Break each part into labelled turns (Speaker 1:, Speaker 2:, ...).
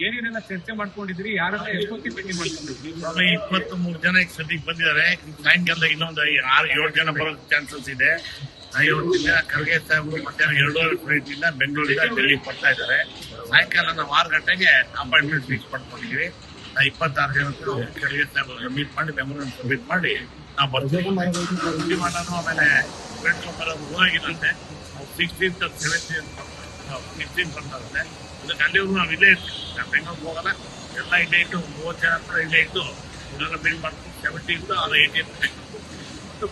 Speaker 1: ಏನೇನೆಲ್ಲ ಚರ್ಚೆ ಮಾಡ್ಕೊಂಡಿದ್ರಿ, ಯಾರನ್ನ ಎಷ್ಟೊತ್ತಿಗೆ ಭೇಟಿ ಮಾಡ್ಕೊಂಡಿದ್ರಿ?
Speaker 2: 23 ಜನ ಈಗ ಸದ್ಯಕ್ಕೆ ಬಂದಿದ್ದಾರೆ. ಸಾಯಂಕಾಲ ಇನ್ನೊಂದು 6-7 ಜನ ಬರೋ ಚಾನ್ಸಸ್ ಇದೆ. ಇವತ್ತಿನ ಖರ್ಗೆ ಸಾಹೇಬರು ಮಧ್ಯಾಹ್ನ 2:30 ಫ್ಲೈಟ್ ಇಂದ ಬೆಂಗಳೂರಿಂದ ಡೆಲ್ಲಿಗೆ ಬರ್ತಾ ಇದ್ದಾರೆ. ಸಾಯಂಕಾಲ ನಾವು 6 ಗಂಟೆಗೆ ಅಪಾಯಿಂಟ್ಮೆಂಟ್ ಫಿಕ್ಸ್ ಮಾಡ್ಕೊಂಡಿದ್ವಿ. 26 ಜನ ಖರ್ಗೆ ಸಾಹೇಬ್ ಮೀಟ್ ಮಾಡಿ ಬೆಂಗಳೂರು ಮೀಟ್ ಮಾಡಿ ನಾವು ಬರ್ತೀವಿ. ಆಮೇಲೆ ಹೋಗಿದಂತೆ 16th 17th 16th ಬರ್ತಾರಂತೆ. ಅದಕ್ಕೆ ಅಲ್ಲಿವರೆಗೂ ನಾವು ಇಲ್ಲೇ ಇರ್ತೀವಿ. ನಾವು ಬೆಂಗಳೂರಿಗೆ ಹೋಗಲ್ಲ, ಎಲ್ಲ ಇಲ್ಲೇ ಇಟ್ಟು 30 ಜನ ಹತ್ರ ಇಲ್ಲೇ ಇದ್ದು ಇದೆಲ್ಲ ಬಿಲ್ ಮಾಡ್ತೀವಿ. 17th ಅದು 18th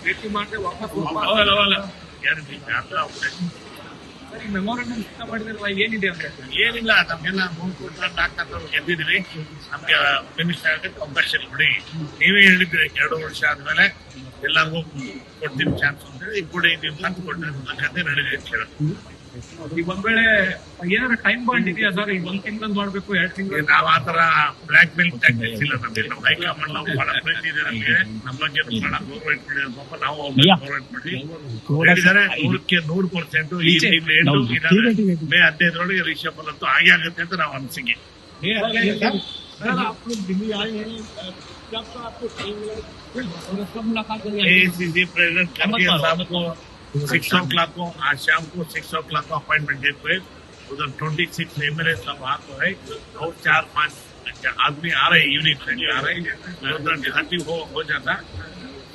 Speaker 1: ಭೇಟಿ ಮಾಡಿ ವಾಪಸ್
Speaker 2: ಗ್ಯಾರಂಟಿ
Speaker 1: ಸರಿ. ಮೆಮೊರಂಡಮ್ ಇಷ್ಟ ಮಾಡಿದ್ರಲ್ಲ, ಏನಿದೆ ಅಂತ?
Speaker 2: ಏನಿಲ್ಲ, ನಮ್ಗೆಲ್ಲ 3 ಕೋಟಿ ಡಾಕ್ಟರ್ ಗೆದ್ದಿದ್ವಿ. ನಮ್ಗೆ ಮಿನಿಸ್ಟರ್ ಆಗಕ್ಕೆ ಅವಕಾಶ ಕೊಡಿ. ನೀವೇ ಹೇಳಿದ್ರಿ 2 ವರ್ಷ ಆದ್ಮೇಲೆ ಎಲ್ಲರಿಗೂ ಕೊಡ್ತೀವಿ ಚಾನ್ಸ್ ಅಂತ ಹೇಳಿ ಕೂಡ ನೀವು ತಂದು ಕೊಟ್ಟಿರೋ ಕತೆ ನಡೆದಿದೆ ಅಂತ ಹೇಳೋದು.
Speaker 1: ಈಗ ಒಂದ್ ವೇಳೆ ಏನಾದ್ರು ಟೈಮ್ ಬಾಂಡ್ ಇದೆಯಾ ಸರ್? ಈಗ 1 ತಿಂಗಳು ಮಾಡ್ಬೇಕು, 2 ತಿಂಗಳು?
Speaker 2: ನಾವ್ ಆತರ ಬ್ಲಾಕ್ ಮೇಲ್ ಟ್ಯಾಕ್ಟಿಕ್ಸ್ ಇಲ್ಲ ನಮ್ಗೆ. ನಮ್ಮ ಹೈಕಮಾಂಡ್ ನಾವು ಬಹಳ ಪ್ರೀತಿ ಇದೆ ನಮ್ಗೆ. ನಮ್ಮ ಬಗ್ಗೆ ಬಹಳ ಗೌರವ ಇಟ್ಕೊಂಡಿದ್ದಾರೆ. ಪಾಪ ನಾವು ಗೌರವ ಇಟ್ಬಿಟ್ಟು ಹೇಳಿದ್ದಾರೆ 100ಕ್ಕೆ 100% ಈ ಮೇ 15ರೊಳಗೆ ರಿಷಬಲ್ ಅಂತೂ ಹಾಗೆ ಆಗುತ್ತೆ ಅಂತ ನಾವು ಅನ್ಸಿಕೆ. AICC प्रेसिडेंट खड़गे साहब को 6 o'clock को आज शाम को 6 o'clock को अपॉइंटमेंट देते हुए उधर 26 MLA सब आ तो है और 4-5 आदमी आ रहे यूनिट आ रहे उधर डिसाइड हो जाता.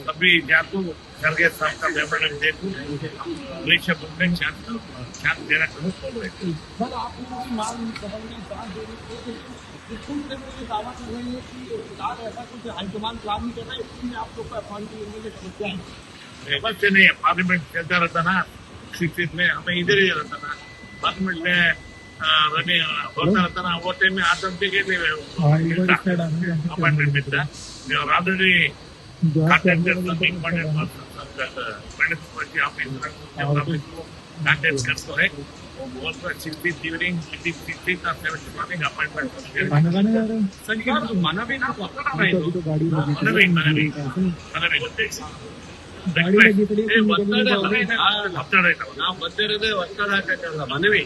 Speaker 2: तभी जाको खड़गे साहब का मेमोरेंडम देखो ऋषभ में चांस देना शुरू कर रहे थे. बस नहीं है, पार्लियामेंट चलता रहता ना 16th में, हमें इधर ही रहता ना. पार्लियामेंट में रनिंग होता रहता ना, वो टाइम में आतंक के अपॉइंटमेंट मिलता. ऑलरेडी कांटेक्ट करते हैं. 16th evening, 16th or 17th morning appointment.
Speaker 1: ಮನವಿ ನಾವು ಬಂದಿರೋದೇ ಒತ್ತಡ ಹಾಕಲ್ಲ, ಮನವಿ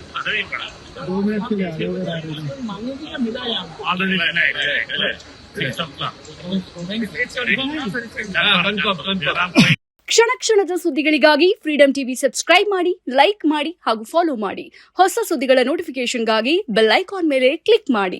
Speaker 3: ಕ್ಷಣ ಕ್ಷಣದ ಸುದ್ದಿಗಳಿಗಾಗಿ ಫ್ರೀಡಂ ಟಿವಿ ಸಬ್ಸ್ಕ್ರೈಬ್ ಮಾಡಿ, ಲೈಕ್ ಮಾಡಿ ಹಾಗೂ ಫಾಲೋ ಮಾಡಿ. ಹೊಸ ಸುದ್ದಿಗಳ ನೋಟಿಫಿಕೇಶನ್ಗಾಗಿ ಬೆಲ್ ಐಕಾನ್ ಮೇಲೆ ಕ್ಲಿಕ್ ಮಾಡಿ.